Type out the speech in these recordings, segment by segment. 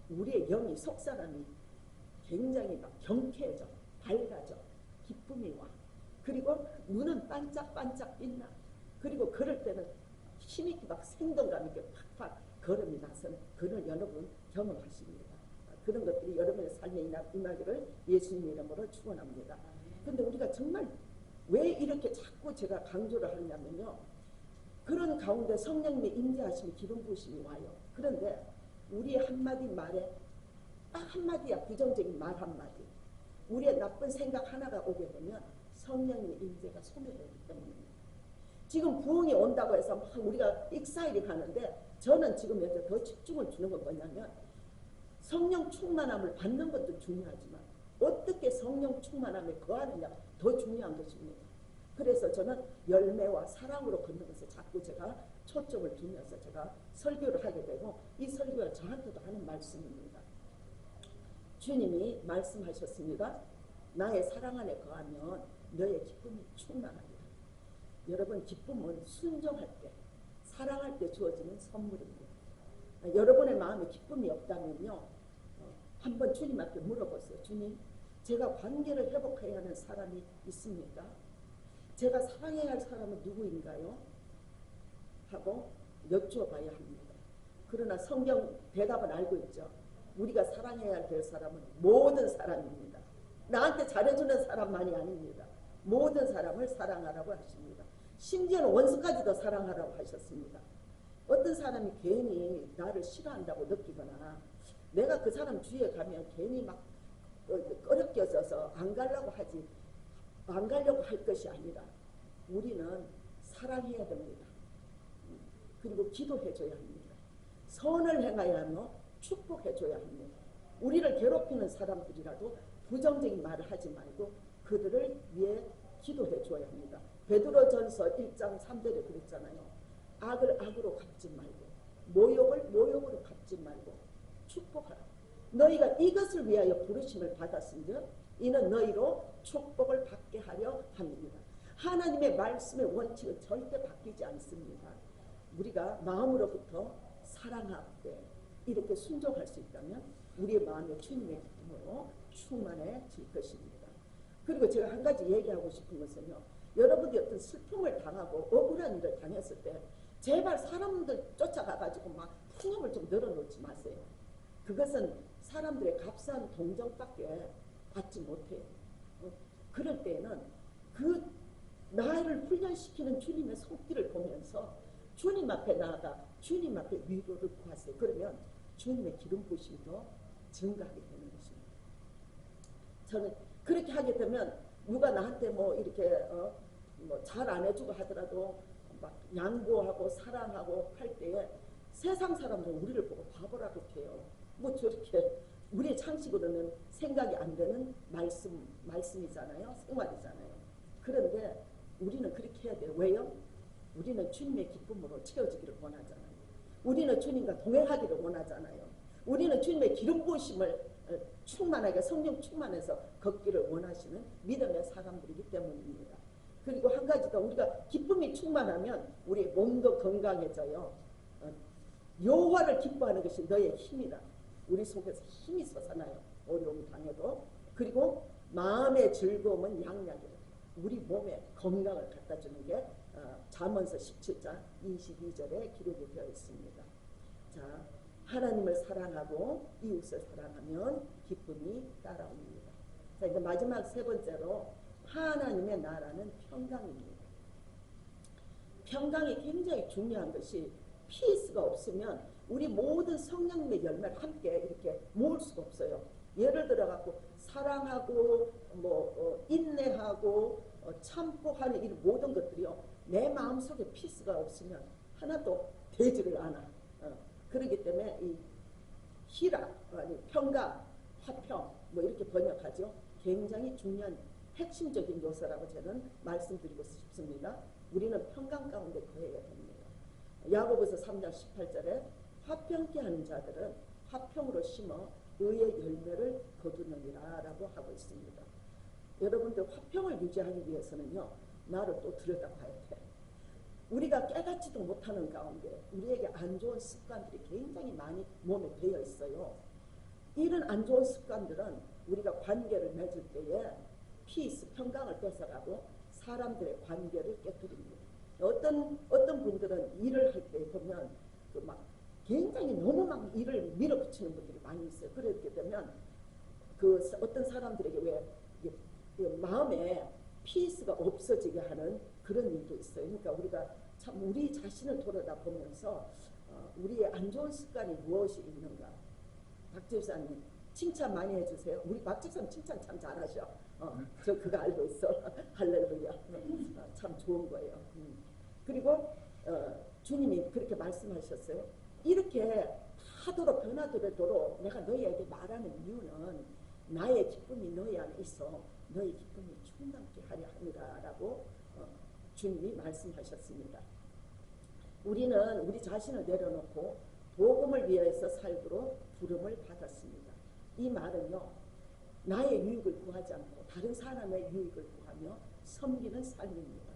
우리의 영이 속 사람이 굉장히 막 경쾌해져, 밝아져, 기쁨이 와. 그리고 눈은 반짝반짝 빛나. 그리고 걸을 때는 힘있게 막 생동감 있게 팍팍 걸음이 나서는 그걸 여러분 경험하십니다. 그런 것들이 여러분의 삶에 임하기를 예수님 이름으로 축원합니다. 근데 우리가 정말 왜 이렇게 자꾸 제가 강조를 하냐면요, 그런 가운데 성령님의 임재하심이 기름 부으심이 와요. 그런데 우리의 한마디 말에 딱 한마디야, 부정적인 말 한마디, 우리의 나쁜 생각 하나가 오게 되면 성령님의 임재가 소멸되기 때문입니다. 지금 부흥이 온다고 해서 막 우리가 익사이링 하는데, 저는 지금 현재 더 집중을 주는 건 뭐냐면, 성령 충만함을 받는 것도 중요하지만 어떻게 성령 충만함에 거하느냐 더 중요한 것입니다. 그래서 저는 열매와 사랑으로 걷는 것에 자꾸 제가 초점을 두면서 제가 설교를 하게 되고, 이 설교가 저한테도 하는 말씀입니다. 주님이 말씀하셨습니다. 나의 사랑 안에 거하면 너의 기쁨이 충만하리라. 여러분, 기쁨은 순종할 때, 사랑할 때 주어지는 선물입니다. 여러분의 마음에 기쁨이 없다면요, 한번 주님 앞에 물어보세요. 주님, 제가 관계를 회복해야 하는 사람이 있습니까? 제가 사랑해야 할 사람은 누구인가요? 하고 여쭈어봐야 합니다. 그러나 성경 대답은 알고 있죠. 우리가 사랑해야 될 사람은 모든 사람입니다. 나한테 잘해주는 사람만이 아닙니다. 모든 사람을 사랑하라고 하십니다. 심지어는 원수까지도 사랑하라고 하셨습니다. 어떤 사람이 괜히 나를 싫어한다고 느끼거나 내가 그 사람 주위에 가면 괜히 막 꺼려껴져서 안 가려고 할 것이 아니라 우리는 사랑해야 됩니다. 그리고 기도해줘야 합니다. 선을 행하여 하며 축복해줘야 합니다. 우리를 괴롭히는 사람들이라도 부정적인 말을 하지 말고 그들을 위해 기도해줘야 합니다. 베드로전서 1장 3절에 그랬잖아요. 악을 악으로 갚지 말고 모욕을 모욕으로 갚지 말고 축복하라. 너희가 이것을 위하여 부르심을 받았은즉 이는 너희로 축복을 받게 하려 합니다. 하나님의 말씀의 원칙은 절대 바뀌지 않습니다. 우리가 마음으로부터 사랑할 때 이렇게 순종할 수 있다면 우리의 마음에 주님의 기쁨으로 충만해질 것입니다. 그리고 제가 한 가지 얘기하고 싶은 것은요, 여러분들이 어떤 슬픔을 당하고 억울한 일을 당했을 때 제발 사람들 쫓아가가지고 막 풍음을 좀 늘어놓지 마세요. 그것은 사람들의 값싼 동정밖에 받지 못해요. 그럴 때에는 그 나를 훈련시키는 주님의 손길을 보면서 주님 앞에 나아가 주님 앞에 위로를 구하세요. 그러면 주님의 기름 부으심이 더 증가하게 되는 것입니다. 저는 그렇게 하게 되면 누가 나한테 뭐 이렇게 뭐 잘 안 해주고 하더라도 막 양보하고 사랑하고 할 때에 세상 사람들은 우리를 보고 바보라고 해요. 뭐 저렇게 우리의 창식으로는 생각이 안 되는 말씀이잖아요. 생활이잖아요. 그런데 우리는 그렇게 해야 돼요. 왜요? 우리는 주님의 기쁨으로 채워지기를 원하잖아요. 우리는 주님과 동행하기를 원하잖아요. 우리는 주님의 기름 부으심을 충만하게 성령 충만해서 걷기를 원하시는 믿음의 사람들이기 때문입니다. 그리고 한 가지 더, 우리가 기쁨이 충만하면 우리의 몸도 건강해져요. 여호와를 기뻐하는 것이 너의 힘이다. 우리 속에서 힘이 솟아나요. 어려움 당해도. 그리고 마음의 즐거움은 양약이다. 우리 몸에 건강을 갖다 주는 게 잠언서 17장 22절에 기록이 되어 있습니다. 자, 하나님을 사랑하고 이웃을 사랑하면 기쁨이 따라옵니다. 자, 이제 마지막 세 번째로 하나님의 나라는 평강입니다. 평강이 굉장히 중요한 것이 피스가 없으면 우리 모든 성령님의 열매를 함께 이렇게 모을 수가 없어요. 예를 들어 갖고 사랑하고 인내하고 참고 하는 이 모든 것들이요, 내 마음속에 피스가 없으면 하나도 되지를 않아. 그렇기 때문에 이 희락, 아니 평강, 화평 뭐 이렇게 번역하죠. 굉장히 중요한 핵심적인 요소라고 저는 말씀드리고 싶습니다. 우리는 평강 가운데 거해야 됩니다. 야고보서 3장 18절에 화평케 하는 자들은 화평으로 심어 의의 열매를 거두느니라 라고 하고 있습니다. 여러분들 화평을 유지하기 위해서는요, 나를 또 들여다봐야 돼. 우리가 깨닫지도 못하는 가운데 우리에게 안 좋은 습관들이 굉장히 많이 몸에 배어 있어요. 이런 안 좋은 습관들은 우리가 관계를 맺을 때에 피스, 평강을 뺏어가고 사람들의 관계를 깨뜨립니다. 어떤 분들은 일을 할 때 보면 그 막 굉장히 너무 막 일을 밀어붙이는 분들이 많이 있어요. 그렇게 되면 그 어떤 사람들에게 왜 마음에 피스가 없어지게 하는 그런 일도 있어요. 그러니까 우리가 참 우리 자신을 돌아다보면서 우리의 안 좋은 습관이 무엇이 있는가. 박 집사님 칭찬 많이 해주세요. 우리 박 집사님 칭찬 참 잘하셔. 저 그거 알고 있어. 할렐루야. 참 좋은 거예요. 그리고 주님이 그렇게 말씀하셨어요. 이렇게 하도록 변화되도록 내가 너희에게 말하는 이유는 나의 기쁨이 너희 안에 있어 너희 기쁨이 충만케 하려 함이라라고 주님이 말씀하셨습니다. 우리는 우리 자신을 내려놓고 복음을 위해서 살도록 부름을 받았습니다. 이 말은요, 나의 유익을 구하지 않고 다른 사람의 유익을 구하며 섬기는 삶입니다.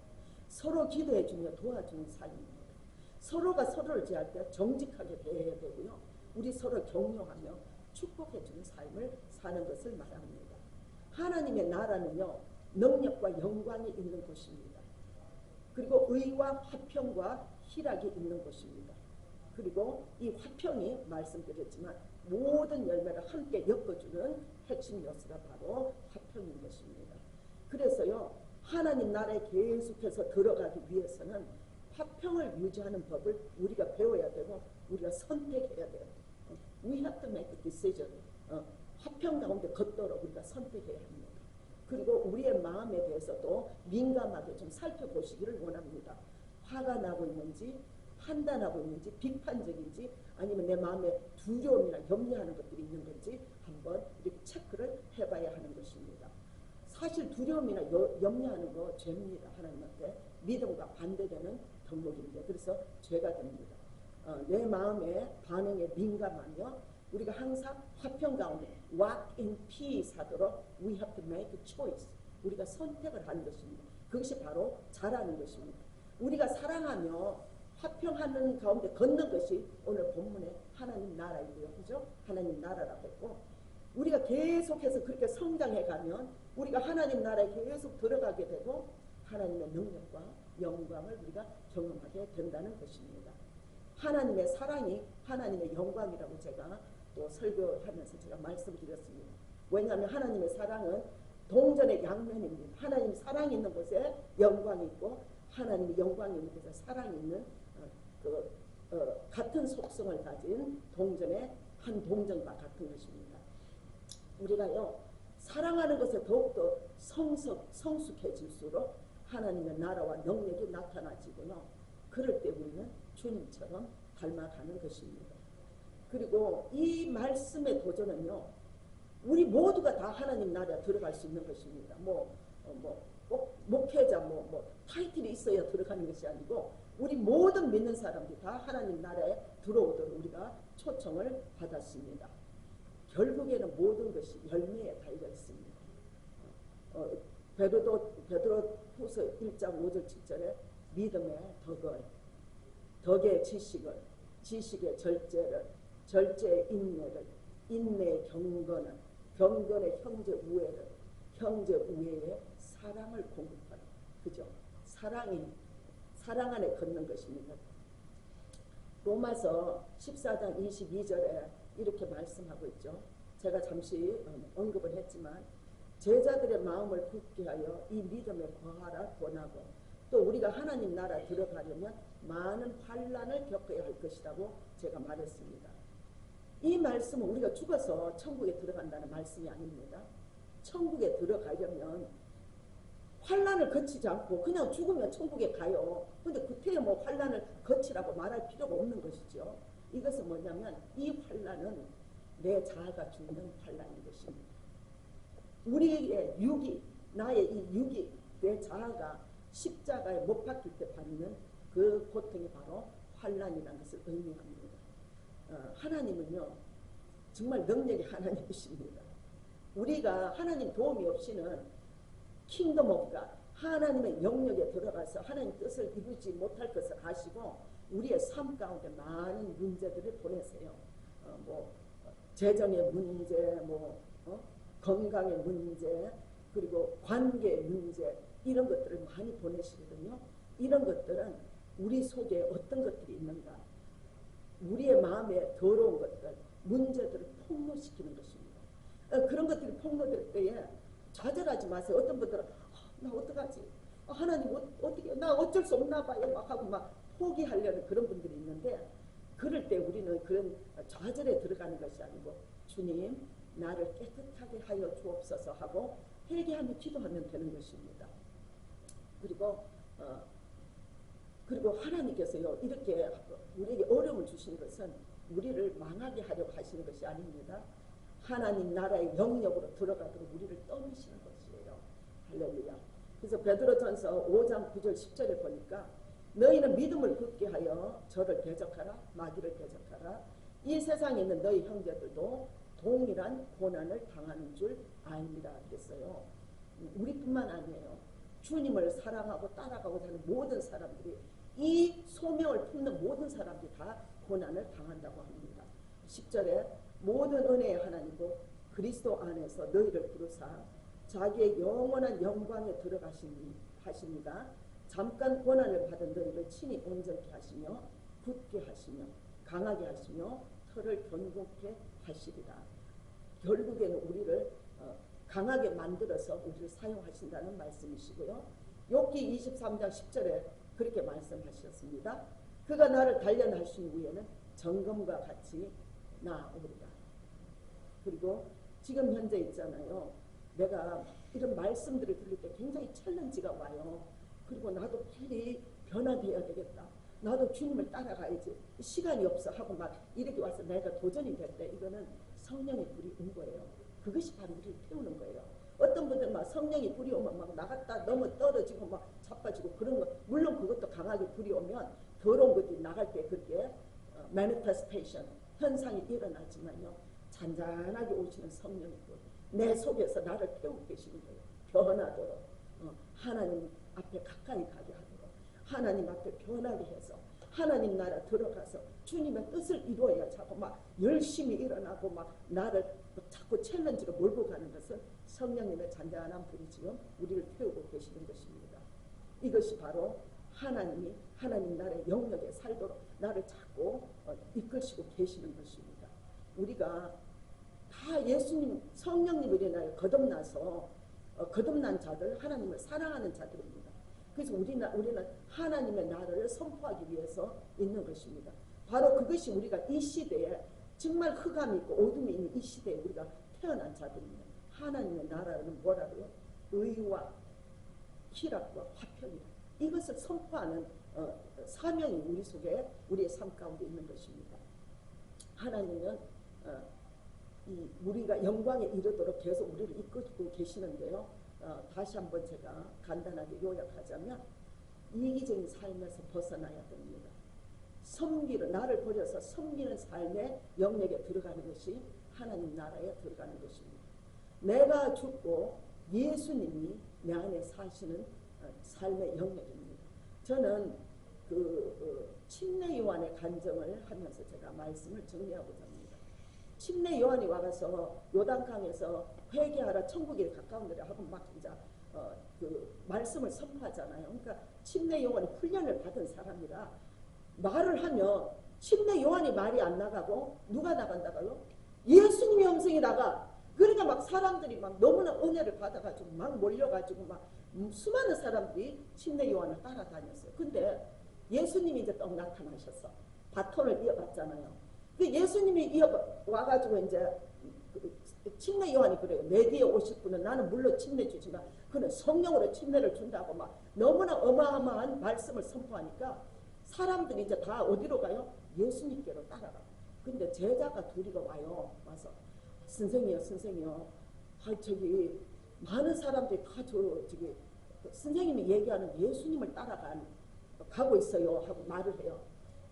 서로 기도해주며 도와주는 삶입니다. 서로가 서로를 대할 때 정직하게 대해야 되고요. 우리 서로 격려하며 축복해주는 삶을 사는 것을 말합니다. 하나님의 나라는요, 능력과 영광이 있는 곳입니다. 그리고 의와 화평과 희락이 있는 곳입니다. 그리고 이 화평이 말씀드렸지만 모든 열매를 함께 엮어주는 핵심 요소가 바로 화평인 것입니다. 그래서요, 하나님 나라에 계속해서 들어가기 위해서는 화평을 유지하는 법을 우리가 배워야 되고 우리가 선택해야 돼요. We have to make a decision. 화평 가운데 걷도록 우리가 선택해야 합니다. 그리고 우리의 마음에 대해서도 민감하게 좀 살펴보시기를 원합니다. 화가 나고 있는지, 판단하고 있는지, 비판적인지, 아니면 내 마음에 두려움이나 염려하는 것들이 있는 건지 한번 이렇게 체크를 해봐야 하는 것입니다. 사실 두려움이나 염려하는 거 죄입니다. 하나님한테 믿음과 반대되는 덕목인데 그래서 죄가 됩니다. 내 마음의 반응에 민감하며 우리가 항상 화평 가운데 walk in peace 하도록 we have to make a choice. 우리가 선택을 하는 것입니다. 그것이 바로 잘하는 것입니다. 우리가 사랑하며 화평하는 가운데 걷는 것이 오늘 본문의 하나님 나라이고요. 그죠? 하나님 나라라고 했고 우리가 계속해서 그렇게 성장해 가면 우리가 하나님 나라에 계속 들어가게 되고 하나님의 능력과 영광을 우리가 경험하게 된다는 것입니다. 하나님의 사랑이 하나님의 영광이라고 제가 또 설교하면서 제가 말씀드렸습니다. 왜냐하면 하나님의 사랑은 동전의 양면입니다. 하나님 사랑이 있는 곳에 영광이 있고 하나님의 영광이 있는 곳에 사랑이 있는 같은 속성을 가진 동전의 한 동전과 같은 것입니다. 우리가요 사랑하는 것에 더욱더 성숙해질수록 하나님의 나라와 능력이 나타나지고요. 그럴 때 우리는 주님처럼 닮아가는 것입니다. 그리고 이 말씀의 도전은요. 우리 모두가 다 하나님 나라에 들어갈 수 있는 것입니다. 꼭 목회자 타이틀이 있어야 들어가는 것이 아니고 우리 모든 믿는 사람들이 다 하나님 나라에 들어오도록 우리가 초청을 받았습니다. 결국에는 모든 것이 열매에 달려 있습니다. 베드로후서 1장 5절 7절에 믿음의 덕의 지식을, 지식의 절제를, 절제의 인내를, 인내의 경건을, 경건의 형제 우애를, 형제 우애의 사랑을 공급하라. 그죠? 사랑 안에 걷는 것입니다. 로마서 14장 22절에 이렇게 말씀하고 있죠. 제가 잠시 언급을 했지만 제자들의 마음을 굳게 하여 이 믿음에 거하라 권하고 또 우리가 하나님 나라 들어가려면 많은 환난을 겪어야 할 것이라고 제가 말했습니다. 이 말씀은 우리가 죽어서 천국에 들어간다는 말씀이 아닙니다. 천국에 들어가려면 환난을 거치지 않고 그냥 죽으면 천국에 가요. 근데 그때에 환난을 거치라고 말할 필요가 없는 것이죠. 이것은 뭐냐면 이 환난은 내 자아가 죽는 환난인 것입니다. 우리의 육이, 나의 이 육이, 내 자아가 십자가에 못 박힐 때 받는 그 고통이 바로 환난이라는 것을 의미합니다. 하나님은요 정말 능력의 하나님이십니다. 우리가 하나님 도움이 없이는 킹덤 오브 갓, 하나님의 영역에 들어가서 하나님 뜻을 이루지 못할 것을 아시고 우리의 삶 가운데 많은 문제들을 보내세요. 재정의 문제, 건강의 문제, 그리고 관계의 문제, 이런 것들을 많이 보내시거든요. 이런 것들은 우리 속에 어떤 것들이 있는가, 우리의 마음에 더러운 것들, 문제들을 폭로시키는 것입니다. 그런 것들이 폭로될 때에 좌절하지 마세요. 어떤 분들은 나 어떡하지? 하나님 어떻게, 나 어쩔 수 없나 봐요. 막 하고 막 포기하려는 그런 분들이 있는데, 그럴 때 우리는 그런 좌절에 들어가는 것이 아니고, 주님 나를 깨끗하게 하여 주옵소서 하고 회개하며 기도하면 되는 것입니다. 그리고 하나님께서요, 이렇게 우리에게 어려움을 주시는 것은 우리를 망하게 하려고 하시는 것이 아닙니다. 하나님 나라의 영역으로 들어가도록 우리를 떠미시는 것이에요. 할렐루야. 그래서 베드로전서 5장 9절 10절에 보니까 너희는 믿음을 굳게 하여 저를 대적하라, 마귀를 대적하라. 이 세상에 있는 너희 형제들도 동일한 고난을 당하는 줄 아니라 그랬어요. 우리뿐만 아니에요. 주님을 사랑하고 따라가고자 하는 모든 사람들이, 이 소명을 품는 모든 사람들이 다 고난을 당한다고 합니다. 10절에 모든 은혜의 하나님도 그리스도 안에서 너희를 부르사 자기의 영원한 영광에 들어가십니다. 잠깐 고난을 받은 너희를 친히 온전케 하시며 굳게 하시며 강하게 하시며 털을 견고케 하시리라. 결국에는 우리를 강하게 만들어서 우리를 사용하신다는 말씀이시고요. 욥기 23장 10절에 그렇게 말씀하셨습니다. 그가 나를 단련하신 후에는 정금과 같이 나오리라. 그리고 지금 현재 있잖아요. 내가 이런 말씀들을 들을 때 굉장히 챌린지가 와요. 그리고 나도 빨리 변화되어야 되겠다. 나도 주님을 따라가야지. 시간이 없어 하고 막 이렇게 와서 내가 도전이 될 때, 이거는 성령의 불이 온 거예요. 그것이 바로 우리를 태우는 거예요. 어떤 분들은 막 성령이 불이 오면 막 나갔다 너무 떨어지고 막 자빠지고 그런 거, 물론 그것도 강하게 불이 오면 더러운 것들이 나갈 때 그렇게 manifestation, 현상이 일어나지만요, 잔잔하게 오시는 성령의 불, 내 속에서 나를 태우고 계시는 거예요. 변하도록, 하나님 앞에 가까이 가게 하도록, 하나님 앞에 변하게 해서 하나님 나라 들어가서 주님의 뜻을 이루어야 자꾸 막 열심히 일어나고 막 나를 자꾸 챌린지로 몰고 가는 것은 성령님의 잔잔한 불이 지금 우리를 태우고 계시는 것입니다. 이것이 바로 하나님이 하나님 나라의 영역에 살도록 나를 자꾸 이끄시고 계시는 것입니다. 우리가 다 예수님, 성령님을 인하여 거듭나서 거듭난 자들, 하나님을 사랑하는 자들입니다. 그래서 우리는 하나님의 나라를 선포하기 위해서 있는 것입니다. 바로 그것이 우리가 이 시대에 정말 흑암이 있고 어둠이 있는 이 시대에 우리가 태어난 자들입니다. 하나님의 나라는 뭐라고요? 의와 희락과 화평이다. 이것을 선포하는 사명이 우리 속에, 우리의 삶 가운데 있는 것입니다. 하나님은 우리가 영광에 이르도록 계속 우리를 이끌고 계시는데요. 다시 한번 제가 간단하게 요약하자면, 이기적인 삶에서 벗어나야 됩니다. 섬기는, 나를 버려서 섬기는 삶의 영역에 들어가는 것이 하나님 나라에 들어가는 것입니다. 내가 죽고 예수님이 내 안에 사시는 삶의 영역입니다. 저는 침례 요한의 간증을 하면서 제가 말씀을 정리하고자 합니다. 침례 요한이 와서 요단강에서 회개하라, 천국에 가까운 데라 하고 막 진짜 말씀을 선포하잖아요. 그러니까 침례 요한이 훈련을 받은 사람이라 말을 하면 침례 요한이 말이 안 나가고 누가 나간다고요? 예수님의 음성이 나가. 그러니까 막 사람들이 막 너무나 은혜를 받아가지고 막 몰려가지고 막 수많은 사람들이 침례 요한을 따라다녔어요. 근데 예수님이 이제 또 나타나셨어. 바톤을 이어갔잖아요. 그 예수님이 와가지고 이제 침례 요한이 그래요. 내 뒤에 오실 분은 나는 물론 침례 주지만 그는 성령으로 침례를 준다고 막 너무나 어마어마한 말씀을 선포하니까 사람들이 이제 다 어디로 가요? 예수님께로 따라가. 근데 제자가 둘이가 와요. 와서 선생이요. 저기 많은 사람들이 다 저기 선생님이 얘기하는 예수님을 가고 있어요 하고 말을 해요.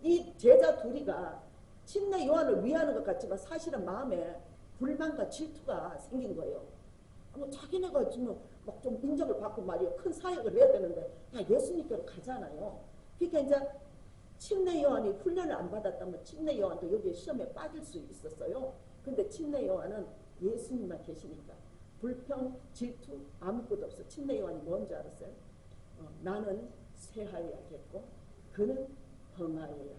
이 제자 둘이가 침례 요한을 위하는 것 같지만 사실은 마음에 불만과 질투가 생긴 거예요. 자기네가 지금 막 좀 인정을 받고 말이에요. 큰 사역을 해야 되는데 예수님께로 가잖아요. 그러니까 이제 침례 요한이 훈련을 안 받았다면 침례 요한도 여기에 시험에 빠질 수 있었어요. 근데 침례 요한은 예수님만 계시니까 불평, 질투 아무것도 없어. 침례 요한이 뭔지 알았어요? 나는 쇠하여야겠고 그는 흥하여야 한다.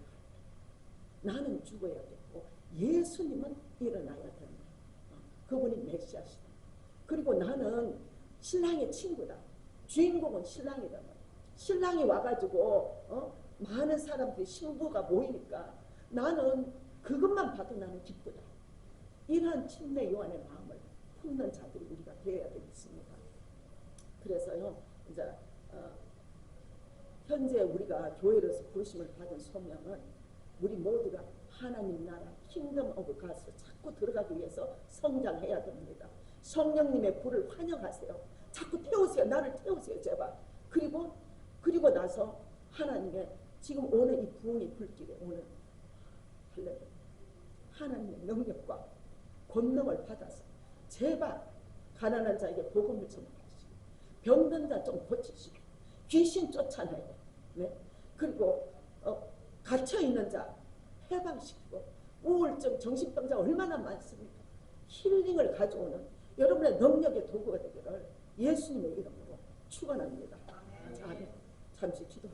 나는 죽어야겠고 예수님은 일어나야 된다. 그분이 메시아시다. 그리고 나는 신랑의 친구다. 주인공은 신랑이다. 신랑이 와가지고 많은 사람들이 신부가 모이니까 나는 그것만 봐도 나는 기쁘다. 이러한 침례 요한의 마음을 품는 자들이 우리가 되어야 되겠습니다. 그래서요, 이제 현재 우리가 교회로서 부르심을 받은 소명은 우리 모두가 하나님 나라 킹덤 오브 갓으로 자꾸 들어가기 위해서 성장해야 됩니다. 성령님의 불을 환영하세요. 자꾸 태우세요. 나를 태우세요, 제발. 그리고 나서 하나님의 지금 오늘 이 부흥의 불길에 오늘 하나님의 능력과 권능을 받아서 제발 가난한 자에게 복음을 전파하시고 병든 자 좀 고치시고 귀신 쫓아내고 네? 그리고 갇혀있는 자 해방시키고 우울증 정신병자 얼마나 많습니까? 힐링을 가져오는 여러분의 능력의 도구가 되기를 예수님의 이름으로 축원합니다. 아멘. 잠시 기도.